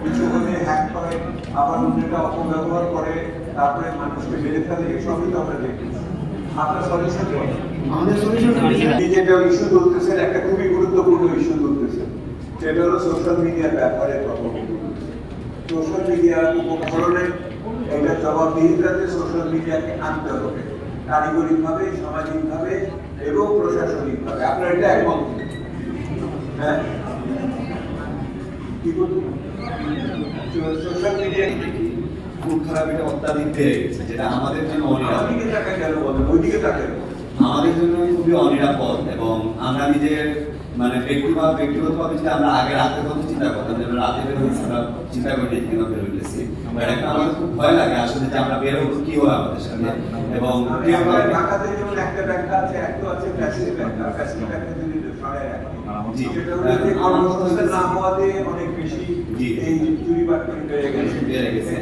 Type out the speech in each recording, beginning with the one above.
কিছু হলে হ্যাক করে, আবার অন্যটা অপব্যবহার করে, তারপরে মানুষকে মেরে ফেলে, এসবই তো আমরা দেখতেছি। আপনার সলিউশন কি? আমাদের সলিউশন যেটা ইস্যু তুলতেছেন, একটা খুবই গুরুত্বপূর্ণ ইস্যু তুলতেছেন, সেটা হলো সোশ্যাল মিডিয়ার ব্যাপারে কথা বলতে। সোশ্যাল মিডিয়ার উপকরণের এটা জবাবদিহিতাতে সোশ্যাল মিডিয়াকে আনতে হবে, কারিগরিকভাবে, সামাজিকভাবে এবং প্রশাসনিকভাবে। আপনার এটা একমত? হ্যাঁ, কি বলুন? সোশ্যাল মিডিয়া খুব খারাপ, এটা অত্যাধিক বেড়ে গেছে, যেটা আমাদের জন্য আমাদের জন্য খুবই অনিরাপদ। এবং আমরা নিজের মানে ব্যক্তিগতভাবে যদি আমরা আগে রাতের কথা চিন্তা করতাম, যে আমরা রাতে বের হয়েছি, আমরা চিন্তা করি কেন বের হইতেছি, আমাদের খুব ভয় লাগে আসলে যে আমরা বের হবো কি হয় আমাদের সামনে। এবং ঢাকাতে যেমন একটা ব্যাখ্যা আছে, একটা আছে প্যাসিভ ব্যাখ্যা। প্যাসিভ ব্যাখ্যা যদি সরাই রাখি, কর্মসংস্থান না হওয়াতে অনেক বেশি এই চুরি বাটপারি বেড়ে গেছে।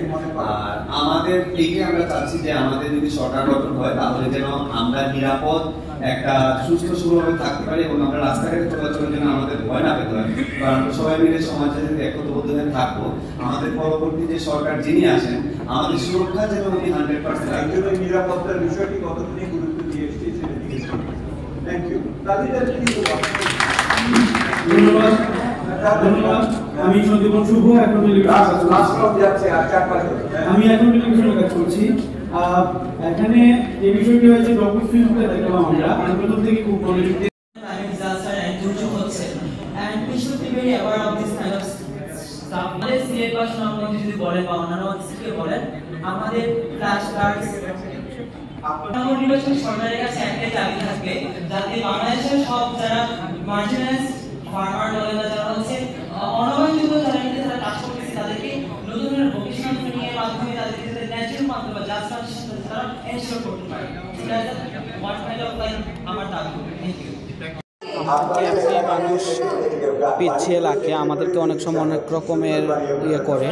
আর আমাদের এইকে আমরা চাচ্ছি যে আমাদের যদি সরকার গঠন হয়, তাহলে যেন আমরা নিরাপদ একটা সুস্থ সুভাবে থাকতে পারি এবং আমরা রাস্তাঘাটে চলাচলের জন্য আমাদের ভয় না পেতে হয়। কারণ আমরা সবাই মিলে সমাজে একত্রবদ্ধ হয়ে থাকবো, আমাদের পরবর্তী যে সরকার যিনি আসেন, আমাদের সুরক্ষা যেন উনি 100% একজনের নিরাপত্তার বিষয়টি কতখানি গুরুত্ব দিয়ে এসেছে সেটা জিজ্ঞেস করবো। Thank you. ধন্যবাদ। আমি সন্দীপন শুভ, এখন আমি এখন টেলিভিশনে কাজ করছি। এখানে যে বিষয়টি হয়েছে ডক্টর ফিল্ডে দেখলাম আমরা প্রথম থেকে খুব মনোযোগ দিয়ে disaster and দুর্যোগ হচ্ছে, and we should be very aware of this kind of stuff. আমাদের সিলেট বা সুনামগঞ্জ যদি বলেন বা অন্যান্য ডিস্ট্রিক্টে বলেন, আমাদের ফ্ল্যাশ ফ্লাডস নির্বাচন সরকারের কাছে একটাই দাবি থাকবে, যাতে বাংলাদেশের সব যারা মার্জিনালাইজ ফার্মার বলেন, যারা হচ্ছে অনবরত যারা কাজ করতেছে, তাদেরকে নতুন ভোকেশনাল ট্রেনিং এর মাধ্যমে তাদেরকে ন্যাচারাল মাধ্যমে বা জাস্ট তারা এনশিওর করতে পারে। হোয়াট কাইন্ড অফ লাইক আমার দাবি। Thank you. মানুষ পিছিয়ে লাগে, আমাদেরকে অনেক সময় অনেক রকমের করে।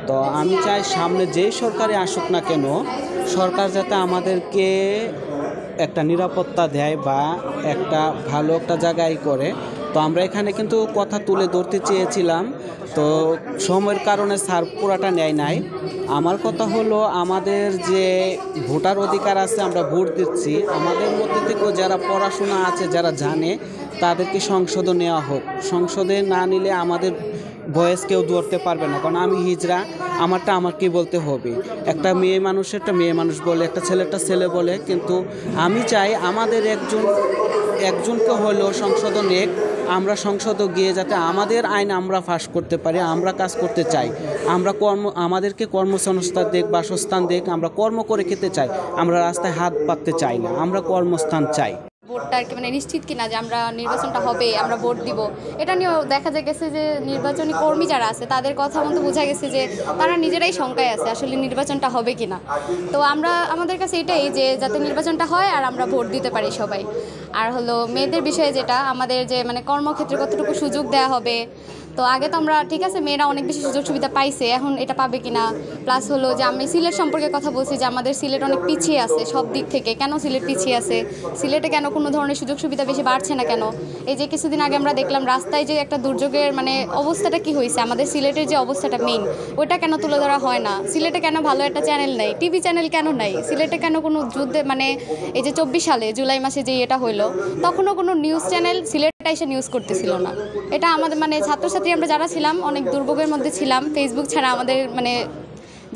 তো আমি চাই সামনে যেই সরকারে আসুক না কেন, সরকার যাতে আমাদেরকে একটা নিরাপত্তা দেয় বা একটা ভালো একটা জায়গায় করে। তো আমরা এখানে কিন্তু কথা তুলে ধরতে চেয়েছিলাম, তো সময়ের কারণে স্যার পুরাটা নেয় নাই। আমার কথা হলো, আমাদের যে ভোটার অধিকার আছে, আমরা ভোট দিচ্ছি, আমাদের মধ্যে থেকেও যারা পড়াশোনা আছে, যারা জানে, তাদেরকে সংসদে নেওয়া হোক। সংসদে না নিলে আমাদের ভয়েস কেউ ধরতে পারবে না, কারণ আমি হিজড়া, আমারটা আমাকেই বলতে হবে। একটা মেয়ে মানুষেরটা মেয়ে মানুষ বলে, একটা ছেলেটা ছেলে বলে। কিন্তু আমি চাই আমাদের একজনকে হলেও সংসদ নেক, আমরা সংসদে গিয়ে যাতে আমাদের আইন আমরা ফাঁস করতে পারি। আমরা কাজ করতে চাই, আমরা আমাদেরকে কর্মসংস্থান দেখ, বাসস্থান দেখ, আমরা কর্ম করে খেতে চাই। আমরা রাস্তায় হাত পাততে চাই না, আমরা কর্মস্থান চাই। ভোটটা আর কি মানে নিশ্চিত কিনা যে আমরা নির্বাচনটা হবে, আমরা ভোট দিব, এটা নিয়েও দেখা গেছে যে নির্বাচনী কর্মী যারা আছে তাদের কথা মতো বোঝা গেছে যে তারা নিজেরাই শঙ্কায় আছে আসলে নির্বাচনটা হবে কিনা। তো আমাদের কাছে এটাই যে যাতে নির্বাচনটা হয় আর আমরা ভোট দিতে পারি সবাই। আর হলো মেয়েদের বিষয়ে যেটা, আমাদের যে মানে কর্মক্ষেত্রে কতটুকু সুযোগ দেওয়া হবে। তো আগে তো আমরা ঠিক আছে মেয়েরা অনেক বেশি সুযোগ সুবিধা পাইছে, এখন এটা পাবে কিনা। প্লাস হলো যে আমি সিলেট সম্পর্কে কথা বলছি যে আমাদের সিলেট অনেক পিছিয়ে আছে সব দিক থেকে। কেন সিলেট পিছিয়ে আছে, সিলেটে কেন কোনো ধরনের সুযোগ সুবিধা বেশি বাড়ছে না কেন? এই যে কিছুদিন আগে আমরা দেখলাম রাস্তায় যে একটা দুর্যোগের মানে অবস্থাটা কি হয়েছে, আমাদের সিলেটের যে অবস্থাটা মেইন ওইটা কেন তুলে ধরা হয় না? সিলেটে কেন ভালো একটা চ্যানেল নেই, টিভি চ্যানেল কেন নাই? সিলেটে কেন কোনো যুদ্ধে মানে এই যে 24 সালে জুলাই মাসে যে এটা হইলো, তখনও কোনো নিউজ চ্যানেল সিলেটে এসে নিউজ করতেছিল না। এটা আমাদের মানে ছাত্রছাত্রী আমরা যারা ছিলাম অনেক দুর্ভোগের মধ্যে ছিলাম। ফেসবুক ছাড়া আমাদের মানে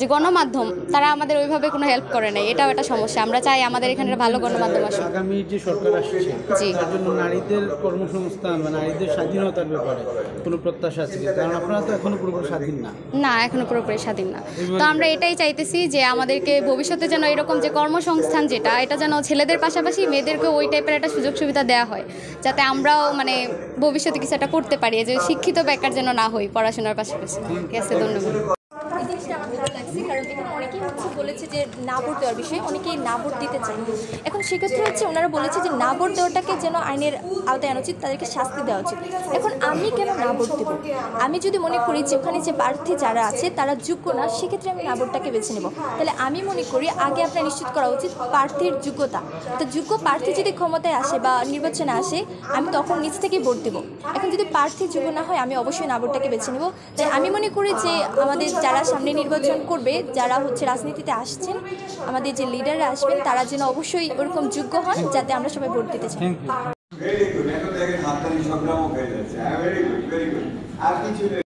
যে গণমাধ্যম তারা আমাদের ওইভাবে কোনো হেল্প করে নাই, এটাও একটা সমস্যা। আমরা চাই আমাদের এখানে ভালো গণমাধ্যম আসুক। আগামী যে সরকার আসছে তার জন্য নারীদের কর্মসংস্থান বা নারীদের স্বাধীনতার ব্যাপারে কোনো প্রত্যাশা আছে? কারণ আপনারা তো এখনো পুরোপুরি স্বাধীন না। না, এখনো পুরোপুরি স্বাধীন না। তো আমরা এটাই চাইতেছি যে আমাদেরকে ভবিষ্যতে যেন এরকম যে কর্মসংস্থান যেটা, এটা যেন ছেলেদের পাশাপাশি মেয়েদেরকেও ওই টাইপের একটা সুযোগ সুবিধা দেওয়া হয়, যাতে আমরাও মানে ভবিষ্যতে কিছু একটা করতে পারি, যে শিক্ষিত বেকার যেন না হই পড়াশোনার পাশাপাশি। ঠিক আছে, ধন্যবাদ। এই জিনিসটা আমার ভালো লাগছে, কারণ এখানে অনেকেই হচ্ছে বলেছে যে না ভোট দেওয়ার বিষয়ে, অনেকেই না ভোট দিতে চায়। এখন সেক্ষেত্রে হচ্ছে ওনারা বলেছে যে না ভোট দেওয়াটাকে যেন আইনের আওতায় আনা উচিত, তাদেরকে শাস্তি দেওয়া উচিত। এখন আমি কেন না ভোট দেবো? আমি যদি মনে করি যে ওখানে যে প্রার্থী যারা আছে তারা যোগ্য না, সেক্ষেত্রে আমি না ভোটটাকে বেছে নেব। তাহলে আমি মনে করি আগে আপনার নিশ্চিত করা উচিত প্রার্থীর যোগ্যতা। তো যোগ্য প্রার্থী যদি ক্ষমতায় আসে বা নির্বাচনে আসে, আমি তখন নিজ থেকেই ভোট দেবো। এখন যদি প্রার্থী যোগ্য না হয়, আমি অবশ্যই না ভোটটাকে বেছে নেব। তাই আমি মনে করি যে আমাদের যারা সামনে নির্বাচন করবে, যারা হচ্ছে রাজনীতিতে আসছেন, আমাদের যে লিডাররা আসবেন, তারা যেন অবশ্যই ওরকম যোগ্য হন যাতে আমরা সবাই ভোট দিতে চাই। ভেরি গুড, এখন দেখেন হাততালি সংগ্রামও হয়ে যাচ্ছে। Very good, very good. আর কিছু